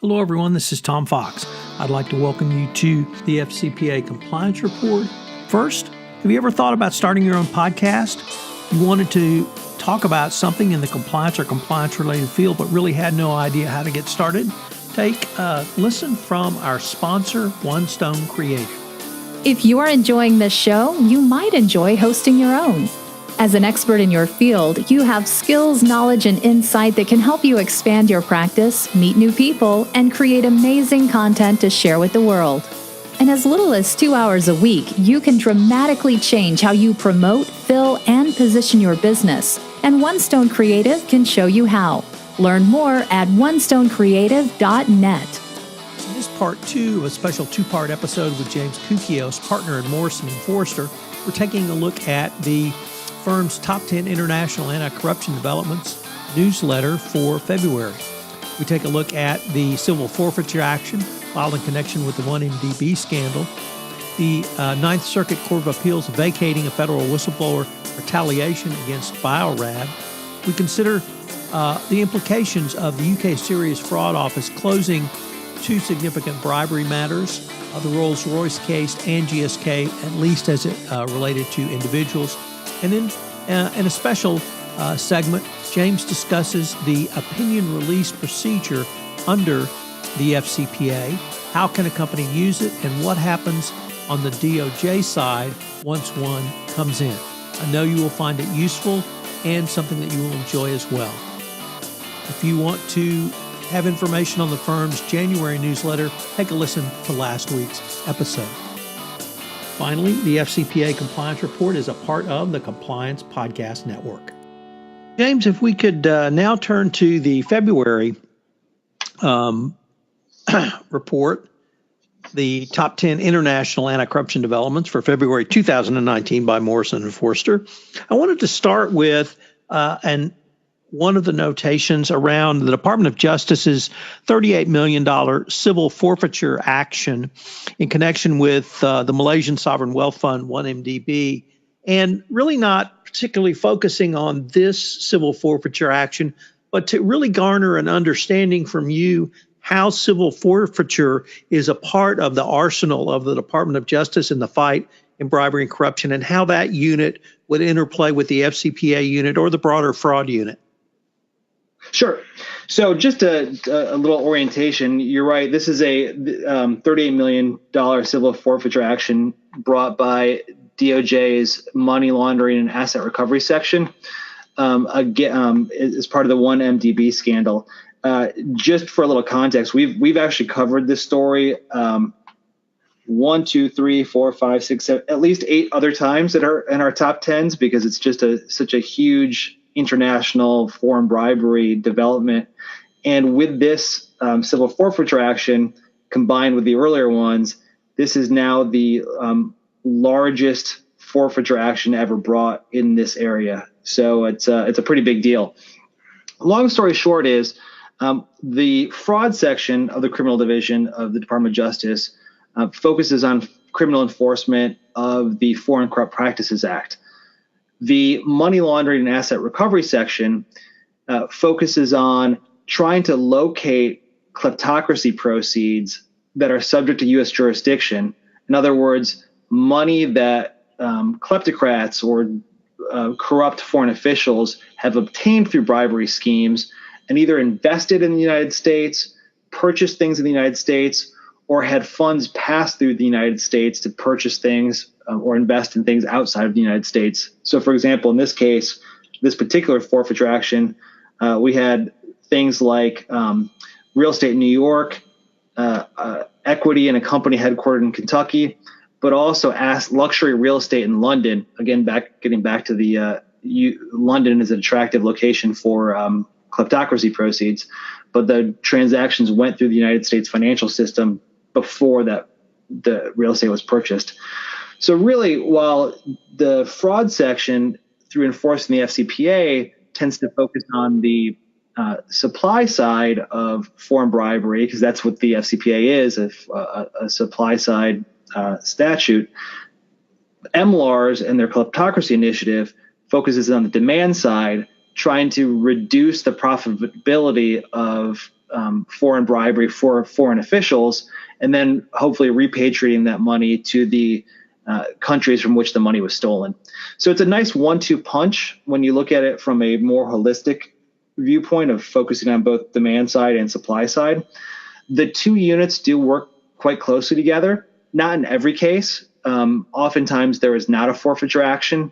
Hello everyone, this is Tom Fox. I'd like to welcome you to the FCPA Compliance Report. First, have you ever thought about starting your own podcast? You wanted to talk about something in the compliance or compliance-related field, but really had no idea how to get started? Take a listen from our sponsor, One Stone Creative. If you are enjoying this show, you might enjoy hosting your own. As an expert in your field, you have skills, knowledge, and insight that can help you expand your practice, meet new people, and create amazing content to share with the world. In as little as 2 hours a week, you can dramatically change how you promote, fill, and position your business. And One Stone Creative can show you how. Learn more at onestonecreative.net. In this part two of a special two-part episode with James Koukios, partner at Morrison and Foerster, we're taking a look at the firm's Top 10 International Anti-Corruption Developments newsletter for February. We take a look at the civil forfeiture action filed in connection with the 1MDB scandal, the Ninth Circuit Court of Appeals vacating a federal whistleblower retaliation against Biorad. We consider the implications of the UK Serious Fraud Office closing two significant bribery matters, the Rolls-Royce case and GSK, at least as it related to individuals. And then in a special segment, James discusses the opinion release procedure under the FCPA. How can a company use it, and what happens on the DOJ side once one comes in? I know you will find it useful and something that you will enjoy as well. If you want to have information on the firm's January newsletter, take a listen to last week's episode. Finally, the FCPA Compliance Report is a part of the Compliance Podcast Network. James, if we could now turn to the February report, the Top 10 International Anti-Corruption Developments for February 2019 by Morrison and Foerster. I wanted to start with one of the notations around the Department of Justice's $38 million civil forfeiture action in connection with the Malaysian Sovereign Wealth Fund, 1MDB, and really not particularly focusing on this civil forfeiture action, but to really garner an understanding from you how civil forfeiture is a part of the arsenal of the Department of Justice in the fight in bribery and corruption, and how that unit would interplay with the FCPA unit or the broader fraud unit. Sure. So just a little orientation. You're right. This is a $38 million civil forfeiture action brought by DOJ's money laundering and asset recovery section again, as part of the 1MDB scandal. Just for a little context, we've actually covered this story 1, 2, 3, 4, 5, 6, 7, at least 8 other times that are in our top 10s, because it's just such a huge international foreign bribery development. And with this civil forfeiture action combined with the earlier ones, this is now the largest forfeiture action ever brought in this area. So it's a pretty big deal. Long story short is the fraud section of the criminal division of the Department of Justice focuses on criminal enforcement of the Foreign Corrupt Practices Act. The money laundering and asset recovery section focuses on trying to locate kleptocracy proceeds that are subject to U.S. jurisdiction. In other words, money that kleptocrats or corrupt foreign officials have obtained through bribery schemes and either invested in the United States, purchased things in the United States, or had funds pass through the United States to purchase things or invest in things outside of the United States. So, for example, in this case, this particular forfeiture action, we had things like real estate in New York, equity in a company headquartered in Kentucky, but also luxury real estate in London. Again, getting back to the London is an attractive location for kleptocracy proceeds, but the transactions went through the United States financial system before that the real estate was purchased. So really, while the fraud section through enforcing the FCPA tends to focus on the supply side of foreign bribery, because that's what the FCPA is, a supply side statute, MLARS and their kleptocracy initiative focuses on the demand side, trying to reduce the profitability of foreign bribery for foreign officials, and then hopefully repatriating that money to the countries from which the money was stolen. So it's a nice 1-2 punch when you look at it from a more holistic viewpoint of focusing on both demand side and supply side. The two units do work quite closely together, not in every case. Oftentimes there is not a forfeiture action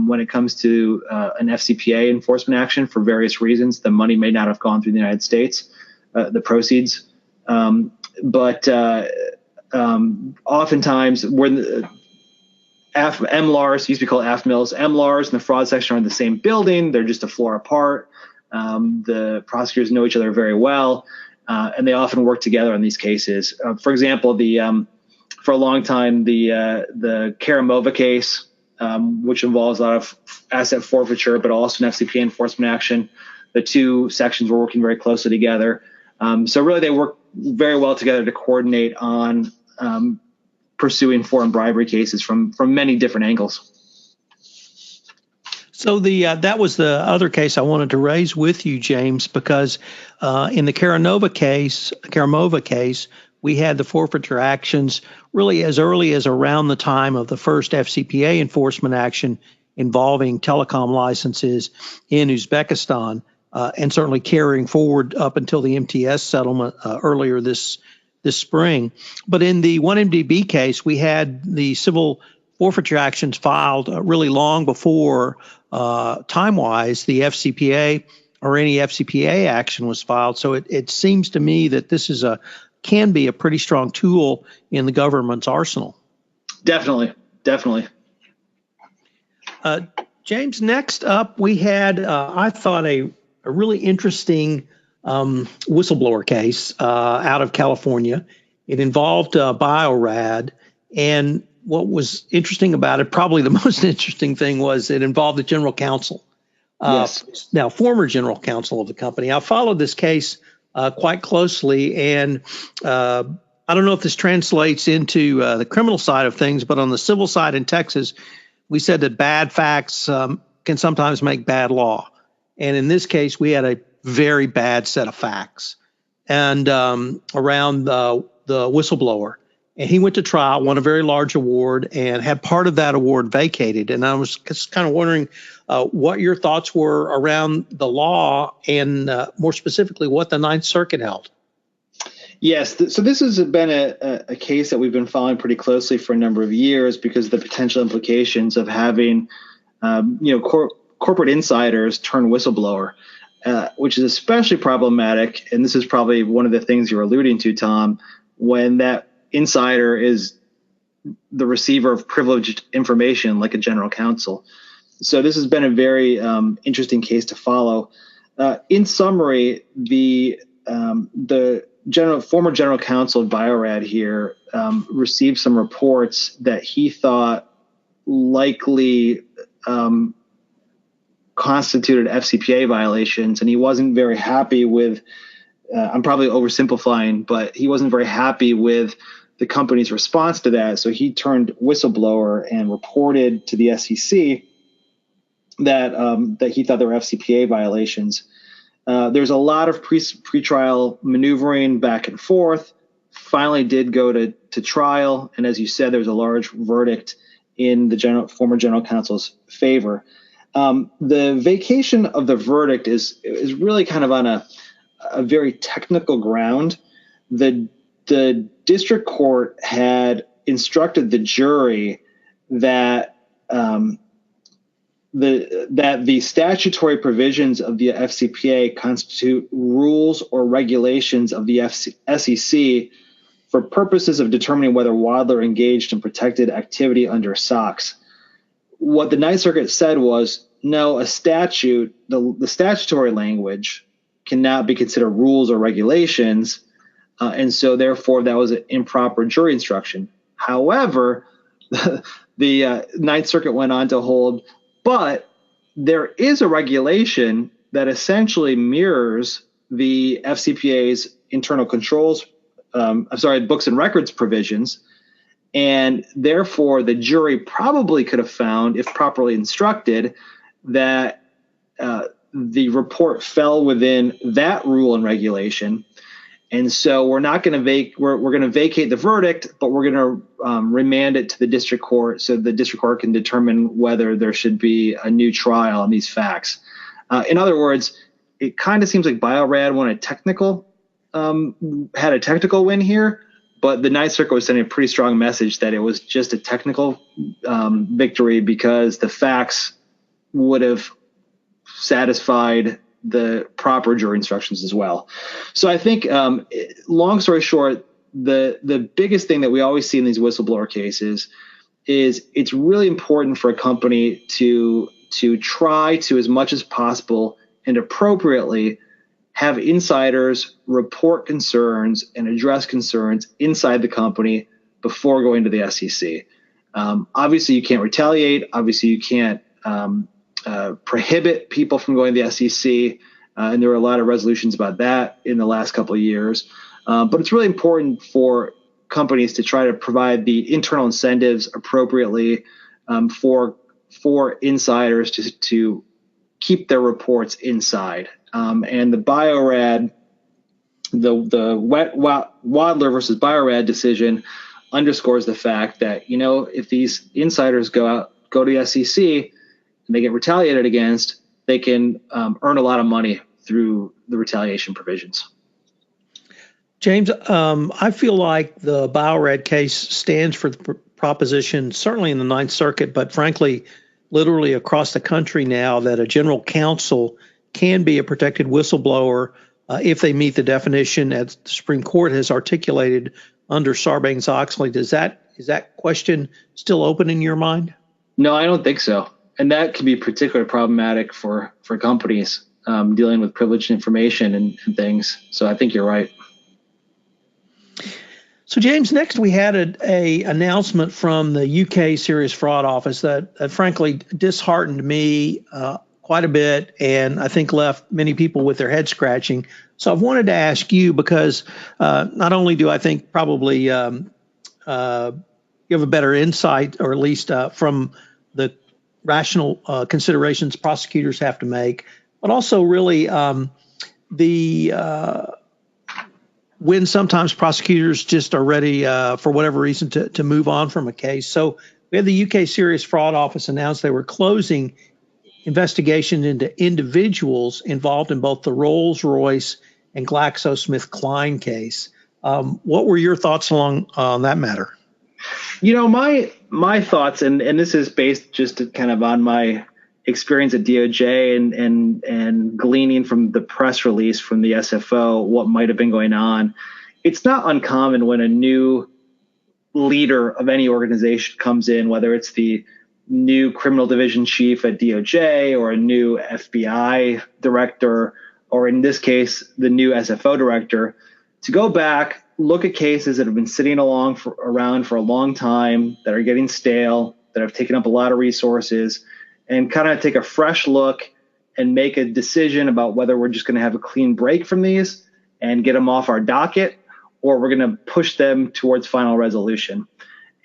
when it comes to an FCPA enforcement action for various reasons. The money may not have gone through the United States, the proceeds. But oftentimes when MLARs, used to be called AFMILs, MLARs and the fraud section are in the same building. They're just a floor apart. The prosecutors know each other very well, and they often work together on these cases. For example, for a long time, the Karamova case, which involves a lot of asset forfeiture, but also an FCPA enforcement action, the two sections were working very closely together. So really, they work very well together to coordinate on pursuing foreign bribery cases from many different angles. So that was the other case I wanted to raise with you, James, because in the Karamova case, we had the forfeiture actions really as early as around the time of the first FCPA enforcement action involving telecom licenses in Uzbekistan, and certainly carrying forward up until the MTS settlement earlier this spring. But in the 1MDB case, we had the civil forfeiture actions filed really long before, time-wise, the FCPA or any FCPA action was filed. So it seems to me that this can be a pretty strong tool in the government's arsenal. Definitely. James, next up, we had, I thought, a really interesting whistleblower case out of California. It involved Biorad, and what was interesting about it, probably the most interesting thing, was it involved the general counsel. Yes. Now, former general counsel of the company. I followed this case quite closely, and I don't know if this translates into the criminal side of things, but on the civil side in Texas, we said that bad facts can sometimes make bad law. And in this case, we had a very bad set of facts and around the whistleblower. And he went to trial, won a very large award, and had part of that award vacated. And I was just kind of wondering what your thoughts were around the law and more specifically what the Ninth Circuit held. Yes. So this has been a case that we've been following pretty closely for a number of years because of the potential implications of having, corporate insiders turn whistleblower, which is especially problematic. And this is probably one of the things you're alluding to, Tom, when that insider is the receiver of privileged information like a general counsel. So this has been a very interesting case to follow. In summary, the former general counsel of Biorad here received some reports that he thought likely constituted FCPA violations, and he wasn't very happy with, I'm probably oversimplifying, but he wasn't very happy with the company's response to that. So he turned whistleblower and reported to the SEC that he thought there were FCPA violations. There's a lot of pretrial maneuvering back and forth. Finally did go to trial. And as you said, there's a large verdict in the former general counsel's favor. The vacation of the verdict is really kind of on a very technical ground. The district court had instructed the jury that the statutory provisions of the FCPA constitute rules or regulations of the SEC for purposes of determining whether Wadler engaged in protected activity under SOX. What the Ninth Circuit said was, no, a statute, the statutory language cannot be considered rules or regulations, and so therefore that was an improper jury instruction. However, the Ninth Circuit went on to hold, but there is a regulation that essentially mirrors the FCPA's internal controls, books and records provisions, and therefore the jury probably could have found, if properly instructed, that the report fell within that rule and regulation. And so we're not going to we're going to vacate the verdict, but we're going to remand it to the district court so the district court can determine whether there should be a new trial on these facts. In other words, it kind of seems like Bio-Rad had a technical win here, but the Ninth Circuit was sending a pretty strong message that it was just a technical victory because the facts would have satisfied the proper jury instructions as well. So I think, long story short, the biggest thing that we always see in these whistleblower cases is it's really important for a company to try to, as much as possible and appropriately, have insiders report concerns and address concerns inside the company before going to the SEC. Obviously, you can't retaliate. Obviously, you can't prohibit people from going to the SEC, and there were a lot of resolutions about that in the last couple of years. But it's really important for companies to try to provide the internal incentives appropriately for insiders to keep their reports inside. And the Bio-Rad, the Wadler versus Bio-Rad decision underscores the fact that, if these insiders go to the SEC and they get retaliated against, they can earn a lot of money through the retaliation provisions. James, I feel like the Bio-Rad case stands for the proposition, certainly in the Ninth Circuit, but frankly, literally across the country now, that a general counsel can be a protected whistleblower if they meet the definition as the Supreme Court has articulated under Sarbanes-Oxley. Is that question still open in your mind? No, I don't think so. And that can be particularly problematic for companies dealing with privileged information and things. So I think you're right. So, James, next we had a announcement from the UK Serious Fraud Office that frankly disheartened me quite a bit, and I think left many people with their head scratching. So I've wanted to ask you, because not only do I think probably you have a better insight, or at least from the rational considerations prosecutors have to make, but also really when sometimes prosecutors just are ready for whatever reason to move on from a case. So we had the UK Serious Fraud Office announce they were closing investigation into individuals involved in both the Rolls-Royce and GlaxoSmithKline case. What were your thoughts on that matter? My thoughts, and this is based just kind of on my experience at DOJ and gleaning from the press release from the SFO what might have been going on. It's not uncommon when a new leader of any organization comes in, whether it's the new criminal division chief at DOJ or a new FBI director, or in this case, the new SFO director, to go back, look at cases that have been sitting around for a long time, that are getting stale, that have taken up a lot of resources, and kind of take a fresh look and make a decision about whether we're just going to have a clean break from these and get them off our docket, or we're going to push them towards final resolution.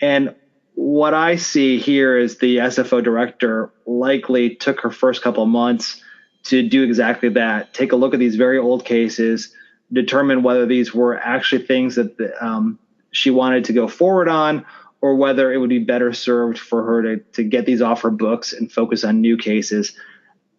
And what I see here is the SFO director likely took her first couple of months to do exactly that, take a look at these very old cases, determine whether these were actually things that she wanted to go forward on, or whether it would be better served for her to get these off her books and focus on new cases.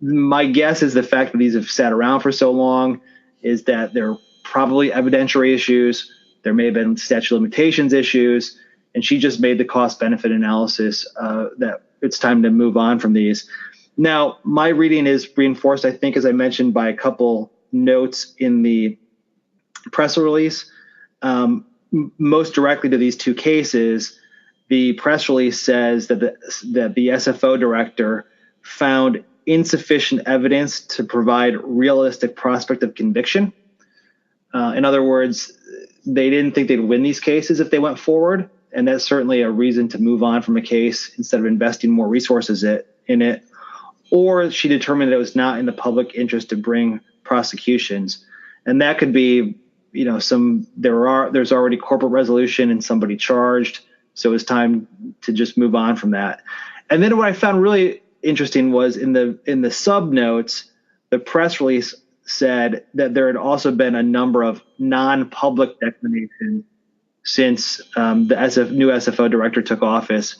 My guess is the fact that these have sat around for so long is that there are probably evidentiary issues. There may have been statute of limitations issues, and she just made the cost-benefit analysis that it's time to move on from these. Now, my reading is reinforced, I think, as I mentioned, by a couple notes in the press release. Most directly to these two cases, the press release says that the SFO director found insufficient evidence to provide realistic prospect of conviction. In other words, they didn't think they'd win these cases if they went forward, and that's certainly a reason to move on from a case instead of investing more resources in it. Or she determined that it was not in the public interest to bring prosecutions, and that could be, there's already corporate resolution and somebody charged. So it's time to just move on from that. And then what I found really interesting was in the sub notes, the press release said that there had also been a number of non-public declarations since the new SFO director took office,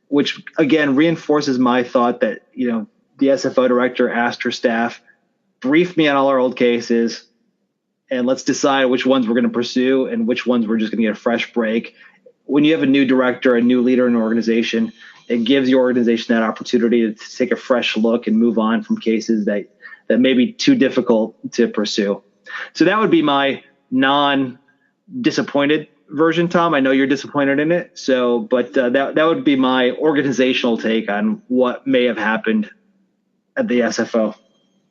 which again reinforces my thought that the SFO director asked her staff, brief me on all our old cases, and let's decide which ones we're going to pursue and which ones we're just going to get a fresh break. When you have a new director, a new leader in an organization, it gives your organization that opportunity to take a fresh look and move on from cases that may be too difficult to pursue. So that would be my non-disappointed version, Tom. I know you're disappointed in it. But that would be my organizational take on what may have happened at the SFO.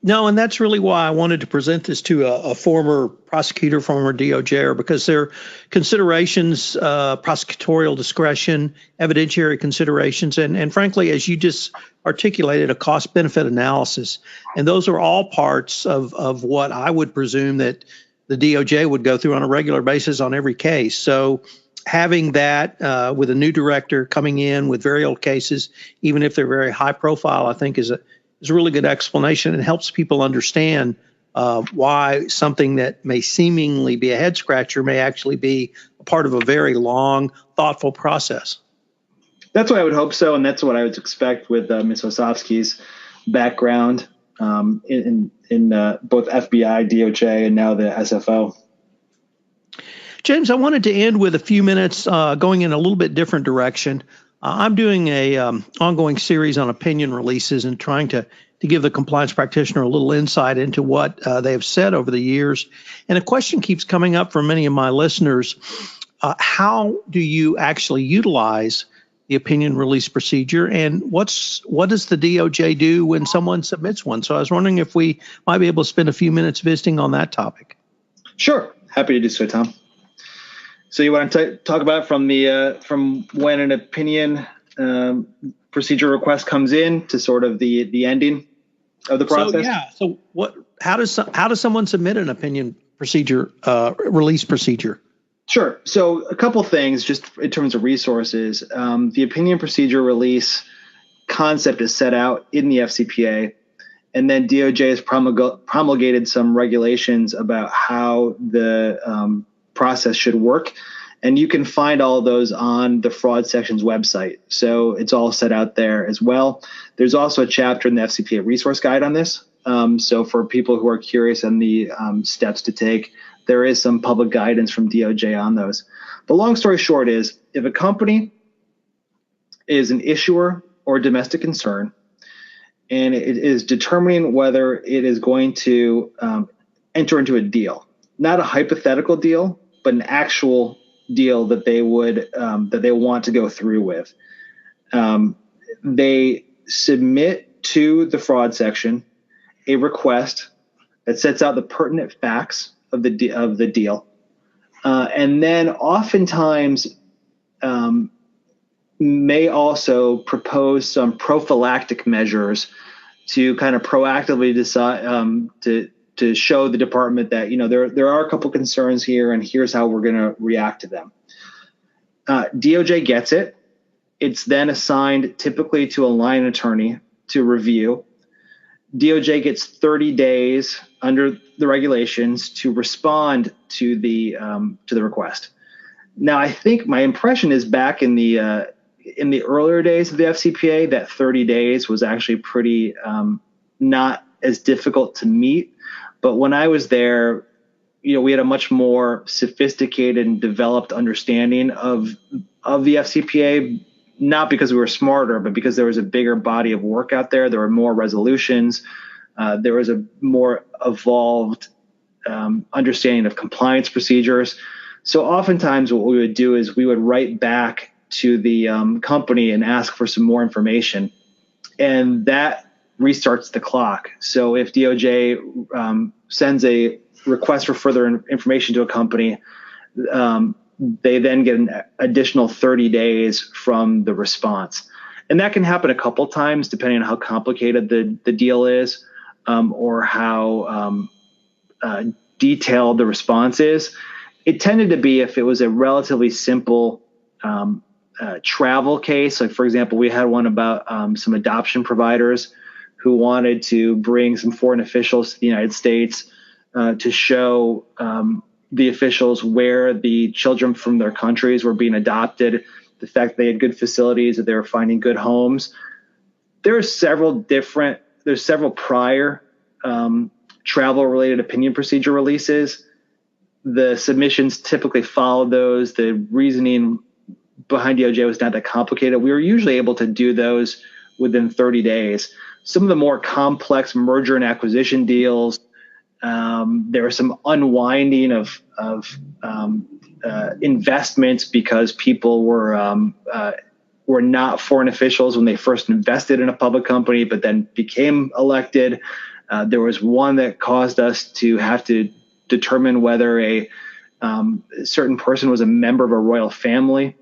No, and that's really why I wanted to present this to a former prosecutor, former DOJer, because there are considerations, prosecutorial discretion, evidentiary considerations, and frankly, as you just articulated, a cost-benefit analysis. And those are all parts of what I would presume that the DOJ would go through on a regular basis on every case. So having that with a new director coming in with very old cases, even if they're very high profile, I think is a really good explanation and helps people understand why something that may seemingly be a head scratcher may actually be a part of a very long, thoughtful process. That's what I would hope so, and that's what I would expect with Ms. Osofsky's background in both FBI, DOJ, and now the SFO. James, I wanted to end with a few minutes going in a little bit different direction. I'm doing a ongoing series on opinion releases and trying to give the compliance practitioner a little insight into what they have said over the years. And a question keeps coming up from many of my listeners. How do you actually utilize the opinion release procedure, and what does the DOJ do when someone submits one? So I was wondering if we might be able to spend a few minutes visiting on that topic. Sure. Happy to do so, Tom. So you want to talk about from when an opinion procedure request comes in to sort of the ending of the process? So how does someone submit an opinion procedure release procedure? Sure. So a couple things just in terms of resources. The opinion procedure release concept is set out in the FCPA, and then DOJ has promulgated some regulations about how the process should work. And you can find all of those on the fraud section's website. So it's all set out there as well. There's also a chapter in the FCPA resource guide on this. So for people who are curious on the steps to take, there is some public guidance from DOJ on those. But long story short is, if a company is an issuer or domestic concern, and it is determining whether it is going to enter into a deal, not a hypothetical deal, but an actual deal that they would that they want to go through with. They submit to the fraud section a request that sets out the pertinent facts of the deal, and then oftentimes may also propose some prophylactic measures to kind of proactively decide to show the department that there are a couple concerns here, and here's how we're going to react to them. DOJ gets it. It's then assigned typically to a line attorney to review. DOJ gets 30 days under the regulations to respond to the request. Now, I think my impression is back in the earlier days of the FCPA, that 30 days was actually pretty not as difficult to meet. But when I was there, we had a much more sophisticated and developed understanding of the FCPA, not because we were smarter, but because there was a bigger body of work out there. There were more resolutions. There was a more evolved understanding of compliance procedures. So oftentimes what we would do is we would write back to the company and ask for some more information. And that restarts the clock. So if DOJ sends a request for further information to a company, they then get an additional 30 days from the response. And that can happen a couple times depending on how complicated the deal is, or how detailed the response is. It tended to be if it was a relatively simple travel case. Like, for example, we had one about some adoption providers who wanted to bring some foreign officials to the United States to show the officials where the children from their countries were being adopted, the fact that they had good facilities, that they were finding good homes. There's several prior travel-related opinion procedure releases. The submissions typically followed those. The reasoning behind DOJ was not that complicated. We were usually able to do those within 30 days. Some of the more complex merger and acquisition deals, there was some unwinding of investments because people were not foreign officials when they first invested in a public company, but then became elected. There was one that caused us to have to determine whether a certain person was a member of a royal family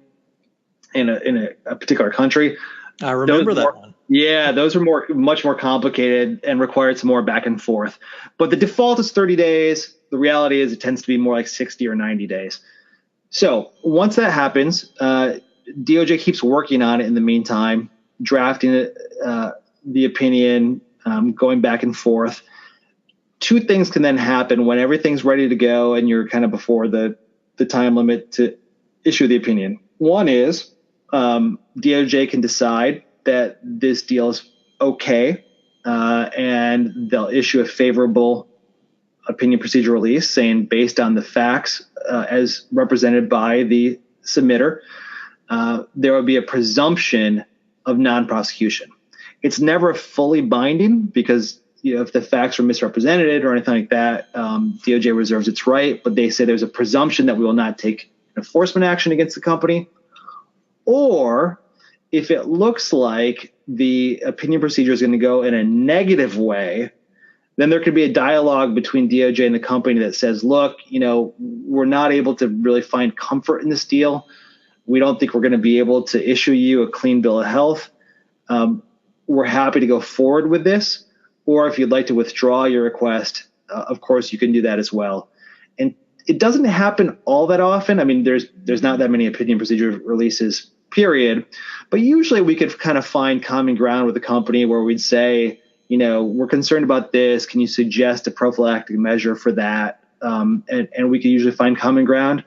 in a particular country. I remember that one. Yeah, those were much more complicated and required some more back and forth. But the default is 30 days. The reality is it tends to be more like 60 or 90 days. So once that happens, DOJ keeps working on it in the meantime, drafting the opinion, going back and forth. Two things can then happen when everything's ready to go and you're kind of before the time limit to issue the opinion. One is DOJ can decide that this deal is okay, and they'll issue a favorable opinion procedure release saying, based on the facts as represented by the submitter, there will be a presumption of non-prosecution. It's never fully binding because if the facts are misrepresented or anything like that, DOJ reserves its right, but they say there's a presumption that we will not take enforcement action against the company. Or if it looks like the opinion procedure is going to go in a negative way, then there could be a dialogue between DOJ and the company that says, look, we're not able to really find comfort in this deal. We don't think we're going to be able to issue you a clean bill of health. We're happy to go forward with this. Or if you'd like to withdraw your request, of course, you can do that as well. And it doesn't happen all that often. I mean, there's not that many opinion procedure releases, period. But usually we could kind of find common ground with the company where we'd say, we're concerned about this. Can you suggest a prophylactic measure for that? And we could usually find common ground.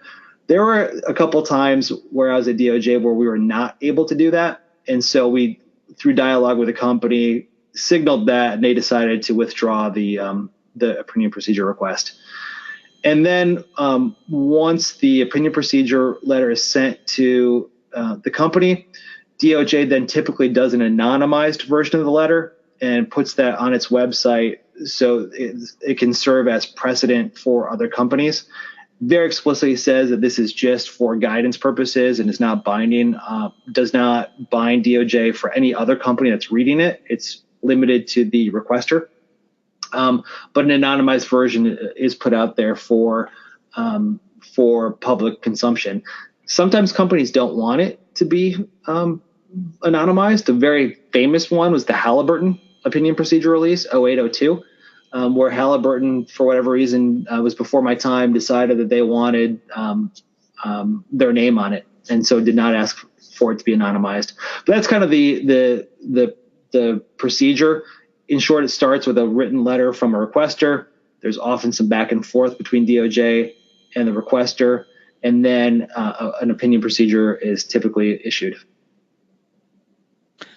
There were a couple times where I was at DOJ where we were not able to do that. And so we, through dialogue with the company, signaled that, and they decided to withdraw the opinion procedure request. And then once the opinion procedure letter is sent to the company, DOJ then typically does an anonymized version of the letter and puts that on its website so it can serve as precedent for other companies. Very explicitly says that this is just for guidance purposes and is not binding, does not bind DOJ for any other company that's reading it. It's limited to the requester. But an anonymized version is put out there for public consumption. Sometimes companies don't want it to be anonymized. The very famous one was the Halliburton opinion procedure release, 0802, where Halliburton, for whatever reason, was before my time, decided that they wanted their name on it, and so did not ask for it to be anonymized. But that's kind of the procedure. In short, it starts with a written letter from a requester. There's often some back and forth between DOJ and the requester, and then an opinion procedure is typically issued.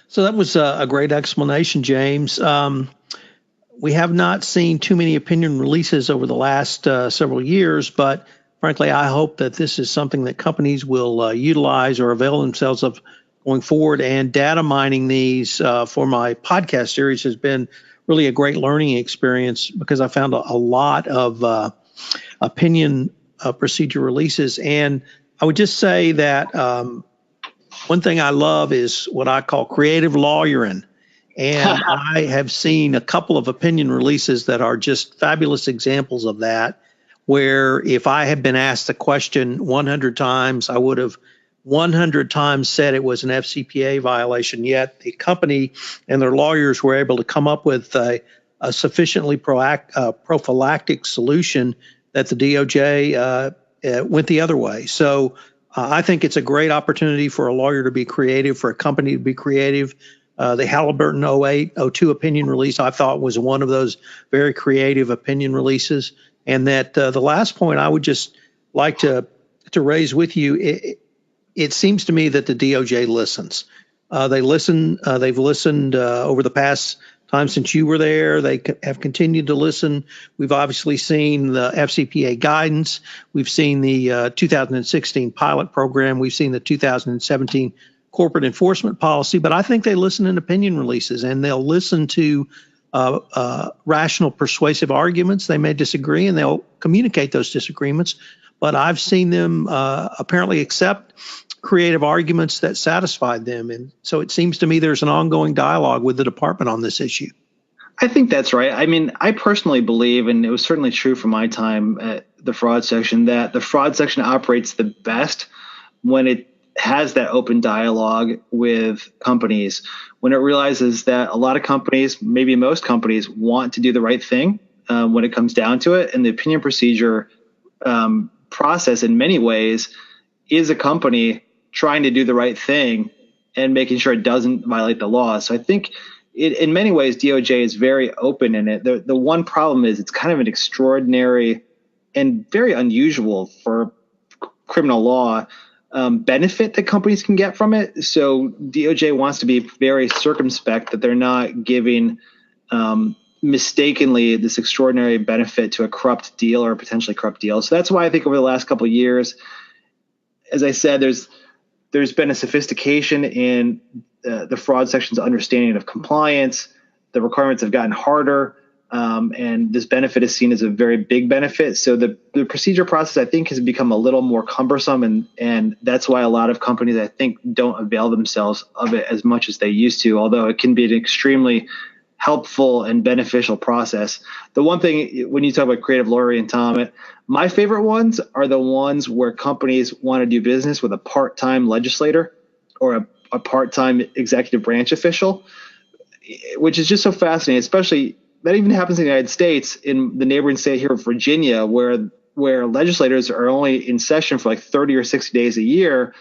So that was a great explanation, James. We have not seen too many opinion releases over the last several years, but frankly, I hope that this is something that companies will utilize or avail themselves of going forward. And data mining these for my podcast series has been really a great learning experience because I found a lot of opinion procedure releases. And I would just say that one thing I love is what I call creative lawyering. And I have seen a couple of opinion releases that are just fabulous examples of that, where if I had been asked the question 100 times, I would have 100 times said it was an FCPA violation, yet the company and their lawyers were able to come up with a sufficiently prophylactic solution that the DOJ went the other way. So I think it's a great opportunity for a lawyer to be creative, for a company to be creative. The Halliburton 08-02 opinion release, I thought, was one of those very creative opinion releases. And that the last point I would just like to raise with you, it seems to me that the DOJ listens. They've listened over the past time since you were there. They have continued to listen. We've obviously seen the FCPA guidance. We've seen the 2016 pilot program. We've seen the 2017 corporate enforcement policy. But I think they listen in opinion releases, and they'll listen to rational, persuasive arguments. They may disagree, and they'll communicate those disagreements. But I've seen them apparently accept creative arguments that satisfied them. And so it seems to me there's an ongoing dialogue with the department on this issue. I think that's right. I mean, I personally believe, and it was certainly true for my time at the fraud section, that the fraud section operates the best when it has that open dialogue with companies, when it realizes that a lot of companies, maybe most companies, want to do the right thing when it comes down to it. And the opinion procedure process in many ways is a company trying to do the right thing and making sure it doesn't violate the law. So I think in many ways, DOJ is very open in it. The one problem is it's kind of an extraordinary and very unusual for criminal law benefit that companies can get from it. So DOJ wants to be very circumspect that they're not giving mistakenly this extraordinary benefit to a corrupt deal or a potentially corrupt deal. So that's why I think over the last couple of years, as I said, there's been a sophistication in the fraud section's understanding of compliance. The requirements have gotten harder, and this benefit is seen as a very big benefit. So the procedure process, I think, has become a little more cumbersome, and that's why a lot of companies, I think, don't avail themselves of it as much as they used to, although it can be an extremely helpful and beneficial process. The one thing, when you talk about creative lawyering, Tom, my favorite ones are the ones where companies want to do business with a part-time legislator or a part-time executive branch official, which is just so fascinating, especially that even happens in the United States, in the neighboring state here of Virginia, where legislators are only in session for like 30 or 60 days a year,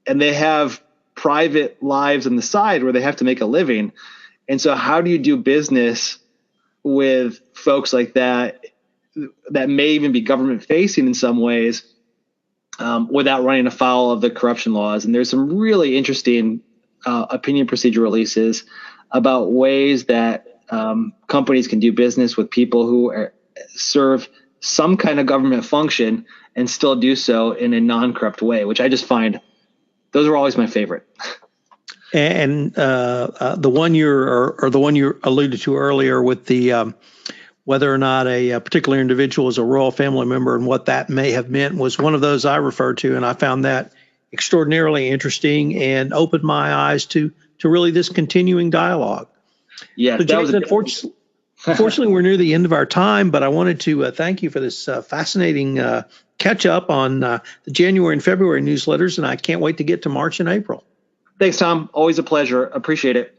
and they have private lives on the side where they have to make a living. And so how do you do business with folks like that may even be government facing in some ways without running afoul of the corruption laws? And there's some really interesting opinion procedure releases about ways that companies can do business with people who serve some kind of government function and still do so in a non-corrupt way, which I just find those are always my favorite. And the one you alluded to earlier with the whether or not a particular individual is a royal family member and what that may have meant was one of those I referred to, and I found that extraordinarily interesting and opened my eyes to really this continuing dialogue. Yeah, so James, unfortunately, we're near the end of our time, but I wanted to thank you for this fascinating catch up on the January and February newsletters, and I can't wait to get to March and April. Thanks, Tom. Always a pleasure. Appreciate it.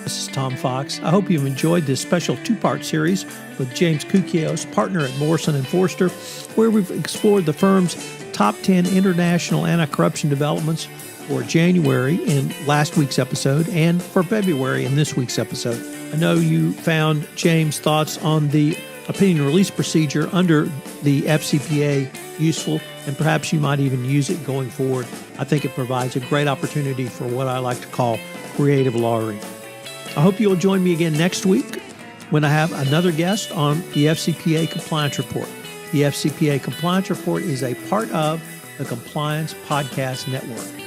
This is Tom Fox. I hope you've enjoyed this special two-part series with James Koukios, partner at Morrison and Foerster, where we've explored the firm's top 10 international anti-corruption developments for January in last week's episode and for February in this week's episode. I know you found James' thoughts on the opinion release procedure under the FCPA useful, and perhaps you might even use it going forward. I think it provides a great opportunity for what I like to call creative lawyering. I hope you'll join me again next week when I have another guest on the FCPA Compliance Report. The FCPA Compliance Report is a part of the Compliance Podcast Network.